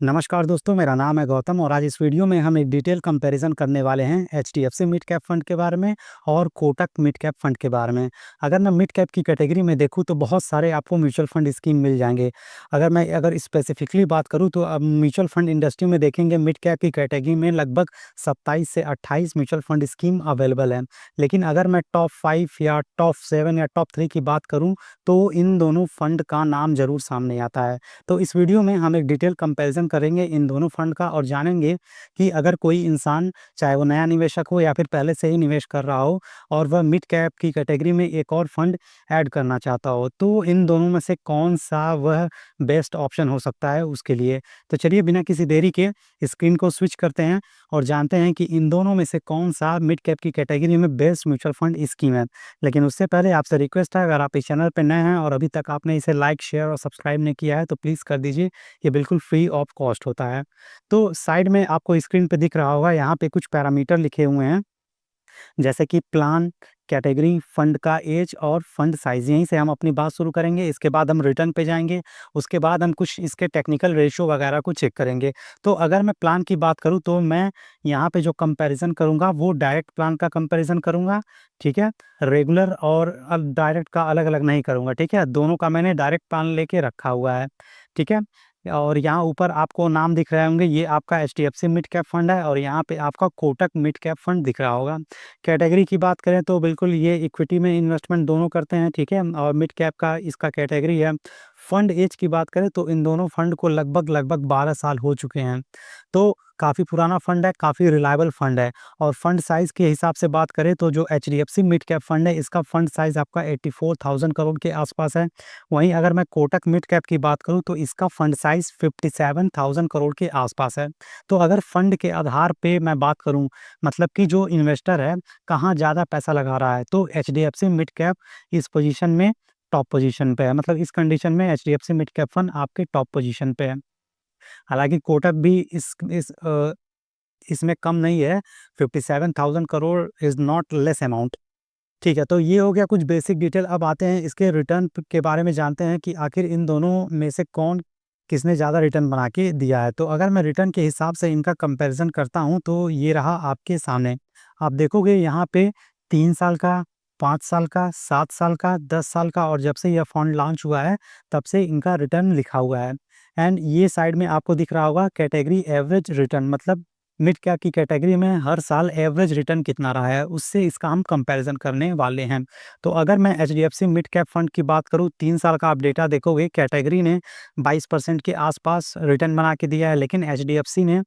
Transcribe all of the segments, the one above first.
नमस्कार दोस्तों, मेरा नाम है गौतम और आज इस वीडियो में हम एक डिटेल कंपैरिजन करने वाले हैं एचडीएफसी मिड कैप फंड के बारे में और कोटक मिड कैप फंड के बारे में। अगर मैं मिड कैप की कैटेगरी में देखूं तो बहुत सारे आपको म्यूचुअल फंड स्कीम मिल जाएंगे। अगर स्पेसिफिकली बात करूं तो अब म्यूचुअल फंड इंडस्ट्री में देखेंगे मिड कैप की कैटेगरी में लगभग 27 से 28 म्यूचुअल फंड स्कीम अवेलेबल है। लेकिन अगर मैं टॉप 5 या टॉप 7 या टॉप 3 की बात करूँ तो इन दोनों फंड का नाम जरूर सामने आता है। तो इस वीडियो में हम एक डिटेल कंपैरिजन करेंगे इन दोनों फंड का और जानेंगे कि अगर कोई इंसान, चाहे वो नया निवेशक हो या फिर पहले से ही निवेश कर रहा हो और वह मिड कैप की कैटेगरी में एक और फंड ऐड करना चाहता हो, तो इन दोनों में से कौन-सा वह बेस्ट ऑप्शन हो सकता है उसके लिए। तो चलिए बिना किसी देरी के स्क्रीन को स्विच करते हैं और जानते हैं कि इन दोनों में से कौन-सा मिड कैप की कैटेगरी में बेस्ट म्यूचुअल फंड स्कीम है। लेकिन उससे पहले आपसे रिक्वेस्ट है, अगर आप इस चैनल पे नए हैं और अभी तक आपने इसे लाइक, शेयर और सब्सक्राइब नहीं किया है तो प्लीज़ कर दीजिए। ये बिल्कुल फ्री ऑफ कॉस्ट होता है। तो साइड में आपको स्क्रीन पे दिख रहा होगा, यहाँ पे कुछ पैरामीटर लिखे हुए हैं, जैसे कि प्लान, कैटेगरी, फंड का एज और फंड साइज़। यहीं से हम अपनी बात शुरू करेंगे, इसके बाद हम रिटर्न पे जाएँगे, उसके बाद हम कुछ इसके टेक्निकल रेशियो वगैरह को चेक करेंगे। तो अगर मैं प्लान की बात करूँ तो मैं यहाँ पे जो कंपैरिज़न करूँगा वो डायरेक्ट प्लान का कंपैरिज़न करूँगा, ठीक है? रेगुलर और अब डायरेक्ट का अलग-अलग नहीं करूँगा, ठीक है? दोनों का मैंने डायरेक्ट प्लान लेके रखा हुआ है, ठीक है? और यहाँ ऊपर आपको नाम दिख रहे होंगे, ये आपका एचडीएफसी मिड कैप फंड है और यहाँ पे आपका कोटक मिड कैप फंड दिख रहा होगा। कैटेगरी की बात करें तो बिल्कुल ये इक्विटी में इन्वेस्टमेंट दोनों करते हैं, ठीक है? और मिड कैप का इसका कैटेगरी है। फंड एज की बात करें तो इन दोनों फंड को लगभग 12 साल हो चुके हैं। तो काफ़ी पुराना फंड है, काफ़ी रिलायबल फंड है। और फंड साइज़ के हिसाब से बात करें तो जो एचडीएफसी मिड कैप फंड है, इसका फंड साइज़ आपका 84,000 करोड़ के आसपास है। वहीं अगर मैं कोटक मिड कैप की बात करूँ तो इसका फंड साइज़ 57,000 करोड़ के आसपास है। तो अगर फंड के आधार पे मैं बात करूँ, मतलब कि जो इन्वेस्टर है कहाँ ज़्यादा पैसा लगा रहा है, तो एचडीएफसी मिड कैप इस पोजीशन में टॉप पोजीशन पे है। मतलब इस कंडीशन में एचडीएफसी मिड कैप फंड आपके टॉप पोजीशन पे है। हालाँकि कोटक भी इसमें कम नहीं है, 57,000 crore is not less amount. ठीक है, तो ये हो गया कुछ बेसिक डिटेल। अब आते हैं इसके रिटर्न प के बारे में, जानते हैं कि आखिर इन दोनों में से किसने ज़्यादा रिटर्न बना के दिया है। तो अगर मैं रिटर्न के हिसाब से इनका कंपैरिज़न करता हूँ, तो ये रहा आपके सामने। आप देखोगे यहाँ पे 3 साल का, 5 साल का, 7 साल का, 10 साल का और जब से यह फंड लॉन्च हुआ है, तब से इनका रिटर्न लिखा हुआ है। एंड ये साइड में आपको दिख रहा होगा कैटेगरी एवरेज रिटर्न, मतलब मिड कैप की कैटेगरी में हर साल एवरेज रिटर्न कितना रहा है, उससे इसका हम कंपैरिज़न करने वाले हैं। तो अगर मैं एचडीएफसी मिड कैप फंड की बात करूँ, 3 साल का आप डेटा देखोगे, कैटेगरी ने 22% के आसपास रिटर्न बना के दिया है, लेकिन एचडीएफसी ने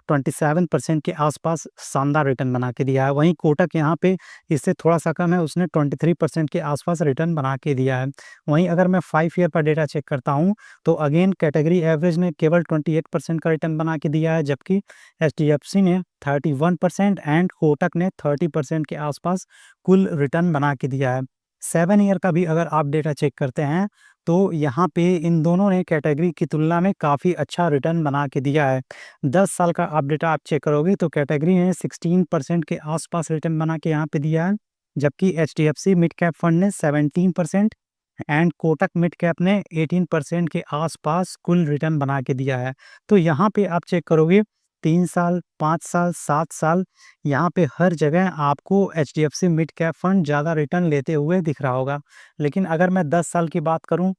27% के आसपास शानदार रिटर्न बना के दिया है। वहीं कोटक यहाँ पे इससे थोड़ा-सा कम है, उसने 23% के आसपास रिटर्न बना के दिया है। वहीं अगर मैं 5 ईयर का डेटा चेक करता हूँ, तो अगेन कैटेगरी एवरेज ने केवल 28% का रिटर्न बना के दिया है, जबकि एचडीएफसी ने 31% एंड कोटक ने 30% के आसपास कुल रिटर्न बना के दिया है। 7 ईयर का भी अगर आप डेटा चेक करते हैं, तो यहाँ पे इन दोनों ने कैटेगरी की तुलना में काफ़ी अच्छा रिटर्न बना के दिया है। 10 साल का आप डेटा आप चेक करोगे तो कैटेगरी ने 16% के आसपास रिटर्न बना के यहाँ पे दिया है, जबकि एचडीएफसी मिड कैप फंड ने 17% एंड कोटक मिड कैप ने 18% के आसपास कुल रिटर्न बना के दिया है। तो यहाँ पे आप चेक करोगे, 3 साल, 5 साल, 7 साल, यहाँ पे हर जगह आपको एचडीएफसी मिड कैप फंड ज़्यादा रिटर्न लेते हुए दिख रहा होगा। लेकिन अगर मैं 10 साल की बात करूँ,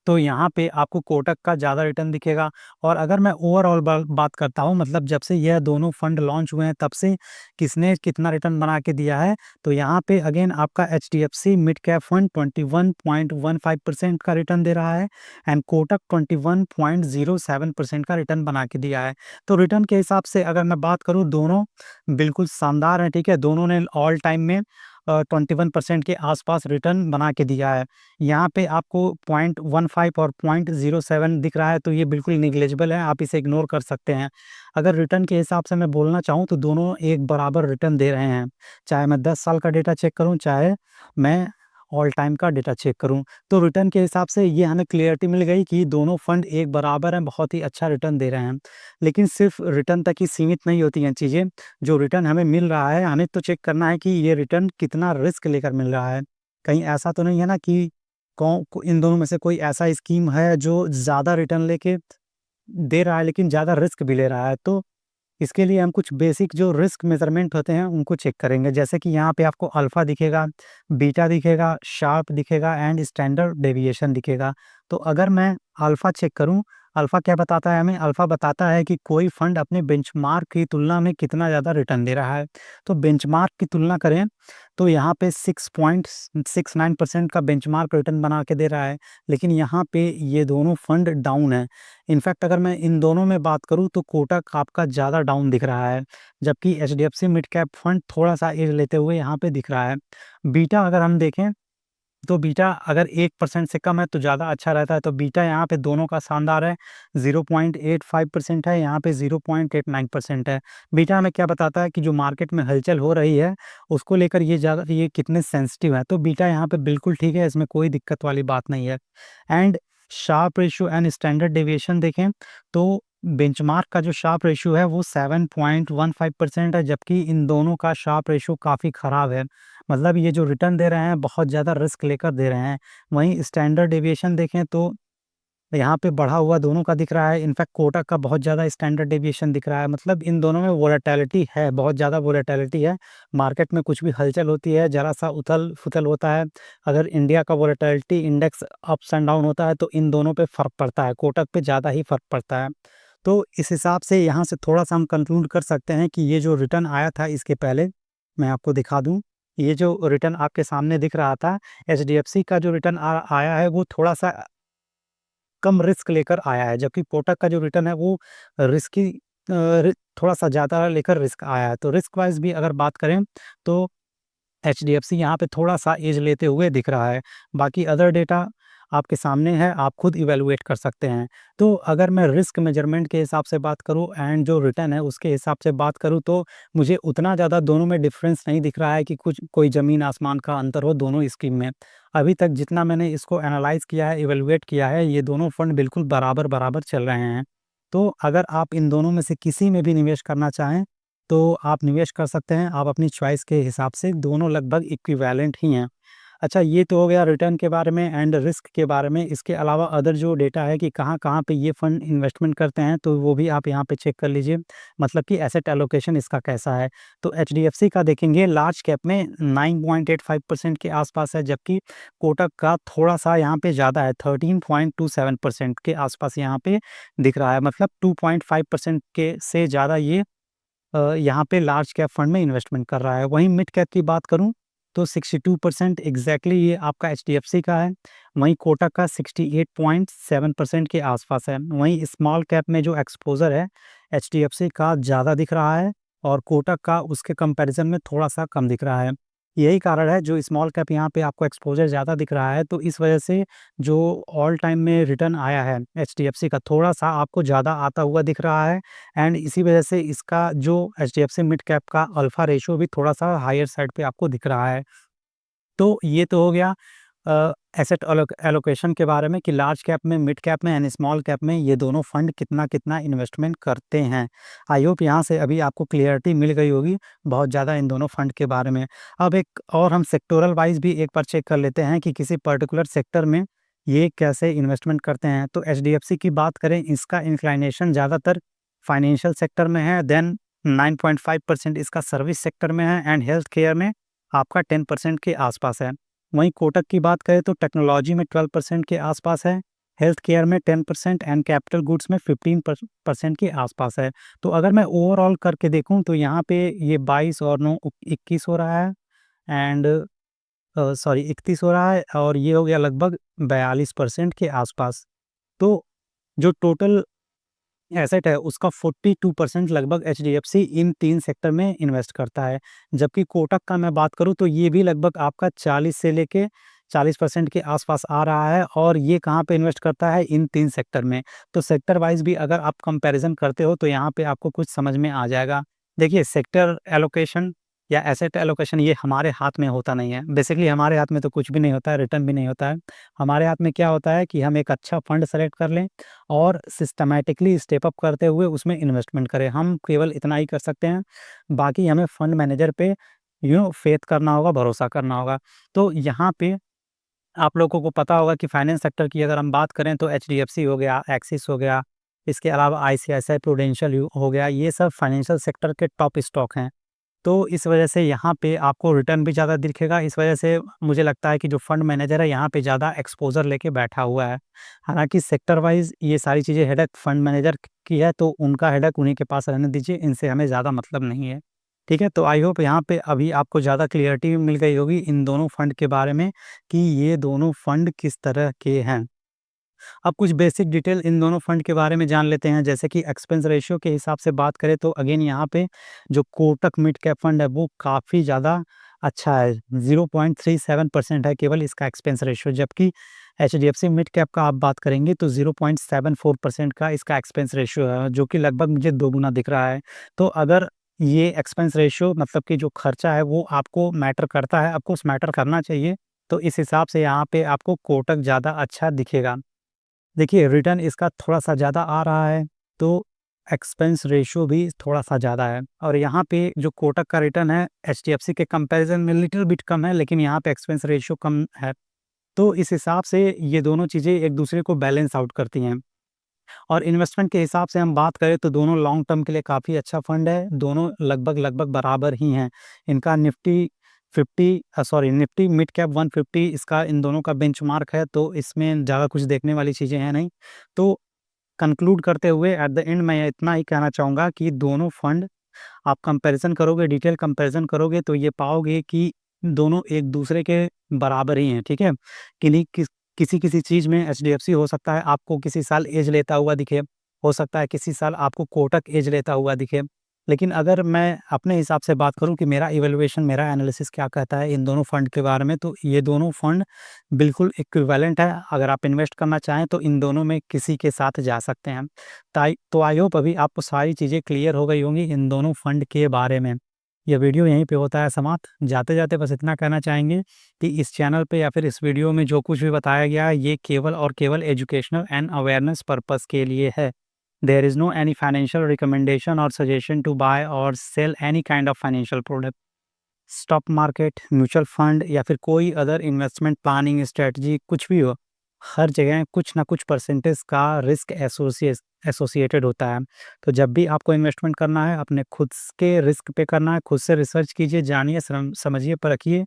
तो यहाँ पे आपको कोटक का ज़्यादा रिटर्न दिखेगा। और अगर मैं ओवरऑल बात करता हूँ, मतलब जब से यह दोनों फंड लॉन्च हुए हैं तब से किसने कितना रिटर्न बना के दिया है, तो यहाँ पे अगेन आपका एचडीएफसी मिड कैप फंड 21.15% का रिटर्न दे रहा है एंड कोटक 21.07% का रिटर्न बना के दिया है। तो रिटर्न के हिसाब से अगर मैं बात करूँ, दोनों बिल्कुल शानदार हैं, ठीक है? दोनों ने ऑल टाइम में 21% के आसपास रिटर्न बना के दिया है। यहाँ पे आपको 0.15 और 0.07 दिख रहा है, तो ये बिल्कुल नेग्लिजिबल है, आप इसे इग्नोर कर सकते हैं। अगर रिटर्न के हिसाब से मैं बोलना चाहूँ तो दोनों एक बराबर रिटर्न दे रहे हैं। चाहे मैं 10 साल का डेटा चेक करूँ, चाहे मैं ऑल टाइम का डेटा चेक करूँ। तो रिटर्न के हिसाब से ये हमें क्लैरिटी मिल गई कि दोनों फंड एक बराबर हैं, बहुत ही अच्छा रिटर्न दे रहे हैं। लेकिन सिर्फ़ रिटर्न तक ही सीमित नहीं होती हैं चीज़ें। जो रिटर्न हमें मिल रहा है, हमें तो चेक करना है कि ये रिटर्न कितना रिस्क लेकर मिल रहा है। कहीं ऐसा तो नहीं है ना कि इन दोनों में से कोई ऐसा स्कीम है जो ज़्यादा रिटर्न लेके दे रहा है लेकिन ज़्यादा रिस्क भी ले रहा है। तो इसके लिए हम कुछ बेसिक जो रिस्क मेज़रमेंट होते हैं उनको चेक करेंगे। जैसे कि यहाँ पे आपको अल्फ़ा दिखेगा, बीटा दिखेगा, शार्प दिखेगा एंड स्टैंडर्ड डेविएशन दिखेगा। तो अगर मैं अल्फ़ा चेक करूँ, अल्फ़ा क्या बताता है हमें? अल्फ़ा बताता है कि कोई फंड अपने बेंचमार्क की तुलना में कितना ज़्यादा रिटर्न दे रहा है। तो बेंचमार्क की तुलना करें तो यहाँ पे 6.69% का बेंचमार्क रिटर्न बना के दे रहा है, लेकिन यहाँ पे ये दोनों फंड डाउन है। इनफैक्ट अगर मैं इन दोनों में बात करूँ तो कोटक आपका ज़्यादा डाउन दिख रहा है, जबकि एचडीएफसी मिड कैप फंड थोड़ा-सा एज लेते हुए यहाँ पे दिख रहा है। बीटा अगर हम देखें तो बीटा अगर 1% से कम है तो ज़्यादा अच्छा रहता है, तो बीटा यहाँ पे दोनों का शानदार है, 0.85% है, यहाँ पे 0.89% है। बीटा हमें क्या बताता है कि जो मार्केट में हलचल हो रही है, उसको लेकर ये कितने सेंसिटिव है। तो बीटा यहाँ पे बिल्कुल ठीक है, इसमें कोई दिक्कत वाली बात नहीं है। And Sharpe ratio and standard deviation देखें तो बेंचमार्क का जो शार्प रेशियो है वो 7.15% है, जबकि इन दोनों का शार्प रेशियो काफ़ी ख़राब है। मतलब ये जो रिटर्न दे रहे हैं बहुत ज़्यादा रिस्क लेकर दे रहे हैं। वहीं स्टैंडर्ड डेविएशन देखें तो यहाँ पे बढ़ा हुआ दोनों का दिख रहा है। इनफैक्ट कोटक का बहुत ज़्यादा स्टैंडर्ड डेविएशन दिख रहा है। मतलब इन दोनों में वोलेटिलिटी है, बहुत ज़्यादा वोलेटिलिटी है। मार्केट में कुछ भी हलचल होती है, ज़रा-सा उथल-फुथल होता है। अगर इंडिया का volatility index ups and down होता है तो इन दोनों पे फ़र्क पड़ता है, कोटक पे ज़्यादा ही फ़र्क पड़ता है। तो इस हिसाब से यहाँ से थोड़ा-सा हम कंक्लूड कर सकते हैं कि ये जो रिटर्न आया था इसके पहले, मैं आपको दिखा दूँ। ये जो रिटर्न आपके सामने दिख रहा था, एचडीएफसी का जो रिटर्न आया है वो थोड़ा-सा कम रिस्क लेकर आया है, जबकि कोटक का जो रिटर्न है वो रिस्की अ, रि थोड़ा-सा ज़्यादा लेकर रिस्क आया है। तो रिस्क वाइज़ भी अगर बात करें तो एचडीएफसी यहाँ पे थोड़ा-सा एज लेते हुए दिख रहा है। बाकी अदर डेटा आपके सामने है, आप खुद इवैल्यूएट कर सकते हैं। तो अगर मैं रिस्क मेज़रमेंट के हिसाब से बात करूँ एंड जो रिटर्न है उसके हिसाब से बात करूँ तो मुझे उतना ज़्यादा दोनों में डिफ़रेंस नहीं दिख रहा है कि कुछ कोई ज़मीन-आसमान का अंतर हो दोनों स्कीम में। अभी तक जितना मैंने इसको एनालाइज़ किया है, इवैल्यूएट किया है, ये दोनों फंड बिल्कुल बराबर-बराबर चल रहे हैं। तो अगर आप इन दोनों में से किसी में भी निवेश करना चाहें तो आप निवेश कर सकते हैं, आप अपनी चॉइस के हिसाब से, दोनों लगभग इक्विवेलेंट ही हैं। अच्छा, ये तो हो गया रिटर्न के बारे में एंड रिस्क के बारे में। इसके अलावा अदर जो डेटा है कि कहाँ-कहाँ पे ये फंड इन्वेस्टमेंट करते हैं, तो वो भी आप यहाँ पे चेक कर लीजिए। मतलब कि एसेट एलोकेशन इसका कैसा है। तो एचडीएफसी का देखेंगे लार्ज कैप में 9.85% के आसपास है, जबकि कोटक का थोड़ा-सा यहाँ पे ज़्यादा है, 13.27% के आसपास यहाँ पे दिख रहा है। मतलब 2.5% के से ज़्यादा ये यहाँ पे लार्ज कैप फंड में इन्वेस्टमेंट कर रहा है। वहीं मिड कैप की बात करूँ तो 62% एग्ज़ैक्टली ये आपका एचडीएफसी का है। वहीं कोटक का 68.7% के आसपास है। वहीं स्मॉल कैप में जो एक्सपोज़र है एचडीएफसी का ज़्यादा दिख रहा है और कोटक का उसके कंपैरिज़न में थोड़ा-सा कम दिख रहा है। यही कारण है जो स्मॉल कैप यहाँ पे आपको एक्सपोज़र ज़्यादा दिख रहा है, तो इस वजह से जो ऑल टाइम में रिटर्न आया है एचडीएफसी का थोड़ा-सा आपको ज़्यादा आता हुआ दिख रहा है। एंड इसी वजह से इसका जो एचडीएफसी मिड कैप का अल्फा रेशियो भी थोड़ा-सा हायर साइड पे आपको दिख रहा है। तो ये तो हो गया एसेट एलोकेशन के बारे में कि लार्ज कैप में, मिड कैप में एंड स्मॉल कैप में ये दोनों फंड कितना-कितना इन्वेस्टमेंट करते हैं। आई होप यहाँ से अभी आपको क्लैरिटी मिल गई होगी बहुत ज़्यादा इन दोनों फंड के बारे में। अब एक और हम सेक्टोरल वाइज़ भी एक बार चेक कर लेते हैं कि किसी पर्टिकुलर सेक्टर में ये कैसे इन्वेस्टमेंट करते हैं। तो एचडीएफसी की बात करें, इसका इंक्लिनेशन ज़्यादातर फाइनेंशियल सेक्टर में है, देन 9.5% इसका सर्विस सेक्टर में है एंड हेल्थ केयर में आपका 10% के आसपास है। वहीं कोटक की बात करें तो टेक्नोलॉजी में 12% के आसपास है, हेल्थ केयर में 10% एंड कैपिटल गुड्स में 15% के आसपास है। तो अगर मैं ओवरऑल करके देखूँ तो यहाँ पे ये 22 और 9 21 हो रहा है एंड सॉरी 31 हो रहा है और ये हो गया लगभग 42% के आसपास। तो जो टोटल एसेट है उसका 42% लगभग एचडीएफसी इन 3 सेक्टर में इन्वेस्ट करता है। जबकि कोटक का मैं बात करूँ तो ये भी लगभग आपका 40 से लेके 40% के आसपास आ रहा है और ये कहाँ पे इन्वेस्ट करता है इन 3 सेक्टर में। तो सेक्टर वाइज़ भी अगर आप कंपैरिज़न करते हो तो यहाँ पे आपको कुछ समझ में आ जाएगा। देखिए, सेक्टर एलोकेशन या एसेट एलोकेशन ये हमारे हाथ में होता नहीं है। बेसिकली हमारे हाथ में तो कुछ भी नहीं होता है, रिटर्न भी नहीं होता है। हमारे हाथ में क्या होता है कि हम एक अच्छा फंड सेलेक्ट कर लें और सिस्टमैटिकली स्टेप अप करते हुए उसमें इन्वेस्टमेंट करें। हम केवल इतना ही कर सकते हैं, बाकी हमें फंड मैनेजर पे फेथ करना होगा, भरोसा करना होगा। तो यहाँ पे आप लोगों को पता होगा कि फाइनेंस सेक्टर की अगर हम बात करें तो एचडीएफसी हो गया, एक्सिस हो गया, इसके अलावा आईसीआईसीआई प्रूडेंशियल हो गया, ये सब फाइनेंशियल सेक्टर के टॉप स्टॉक हैं। तो इस वजह से यहाँ पे आपको रिटर्न भी ज़्यादा दिखेगा, इस वजह से मुझे लगता है कि जो फंड मैनेजर है यहाँ पे ज़्यादा एक्सपोज़र लेके बैठा हुआ है। हालाँकि सेक्टर वाइज़ ये सारी चीज़ें हेडेक फंड मैनेजर की है, तो उनका हेडेक उन्हीं के पास रहने दीजिए, इनसे हमें ज़्यादा मतलब नहीं है। ठीक है? तो आई होप यहाँ पे अभी आपको ज़्यादा क्लियरिटी मिल गई होगी इन दोनों फंड के बारे में कि ये दोनों फंड किस तरह के हैं। अब कुछ बेसिक डिटेल इन दोनों फंड के बारे में जान लेते हैं। जैसे कि एक्सपेंस रेशियो के हिसाब से बात करें तो अगेन यहाँ पे जो कोटक मिड कैप फंड है वो काफ़ी ज़्यादा अच्छा है, 0.37% है केवल इसका एक्सपेंस रेशियो, जबकि एचडीएफसी मिड कैप का आप बात करेंगे तो 0.74% का इसका एक्सपेंस रेशियो है, जो कि लगभग मुझे दोगुना दिख रहा है। तो अगर ये एक्सपेंस रेशियो मतलब कि जो खर्चा है वो आपको मैटर करता है, आपको उस मैटर करना चाहिए, तो इस हिसाब से यहाँ पे आपको कोटक ज़्यादा अच्छा दिखेगा। देखिए, रिटर्न इसका थोड़ा-सा ज़्यादा आ रहा है, तो एक्सपेंस रेशियो भी थोड़ा-सा ज़्यादा है और यहाँ पे जो कोटक का रिटर्न है, एचडीएफसी के कंपैरिज़न में लिटिल बिट कम है, लेकिन यहाँ पे एक्सपेंस रेशियो कम है। तो इस हिसाब से ये दोनों चीज़ें एक-दूसरे को बैलेंस आउट करती हैं और इन्वेस्टमेंट के हिसाब से हम बात करें तो दोनों लॉन्ग टर्म के लिए काफ़ी अच्छा फंड है, दोनों लगभग-लगभग बराबर ही हैं। इनका निफ्टी मिड कैप 150 इसका इन दोनों का बेंचमार्क है, तो इसमें ज़्यादा कुछ देखने वाली चीज़ें हैं नहीं। तो कंक्लूड करते हुए एट द एंड मैं इतना ही कहना चाहूँगा कि दोनों फंड आप कंपैरिज़न करोगे, डिटेल कंपैरिज़न करोगे तो ये पाओगे कि दोनों एक-दूसरे के बराबर ही हैं, ठीक है? किन्हीं किसी-किसी चीज़ में एचडीएफसी हो सकता है आपको किसी साल एज लेता हुआ दिखे, हो सकता है किसी साल आपको कोटक एज लेता हुआ दिखे। लेकिन अगर मैं अपने हिसाब से बात करूँ कि मेरा इवैल्यूएशन, मेरा एनालिसिस क्या कहता है इन दोनों फंड के बारे में, तो ये दोनों फंड बिल्कुल इक्विवेलेंट है। अगर आप इन्वेस्ट करना चाहें तो इन दोनों में किसी के साथ जा सकते हैं। तो आई होप अभी आपको सारी चीज़ें क्लियर हो गई होंगी इन दोनों फंड के बारे में। यह वीडियो यहीं पे होता है समाप्त। जाते-जाते बस इतना कहना चाहेंगे कि इस चैनल पे या फिर इस वीडियो में जो कुछ भी बताया गया है, ये केवल और केवल एजुकेशनल एंड अवेयरनेस पर्पज़ के लिए है। There is no any financial recommendation और सजेशन टू बाय और sell any kind of financial product. Stock market, mutual fund या फिर कोई अदर इन्वेस्टमेंट प्लानिंग स्ट्रेटजी कुछ भी हो, हर जगह कुछ ना कुछ परसेंटेज का रिस्क एसोसिएटेड होता है। तो जब भी आपको इन्वेस्टमेंट करना है, अपने खुद के रिस्क पे करना है, खुद से रिसर्च कीजिए, जानिए, समझिए, परखिए,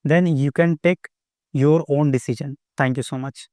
then you can take your own decision. Thank you so much.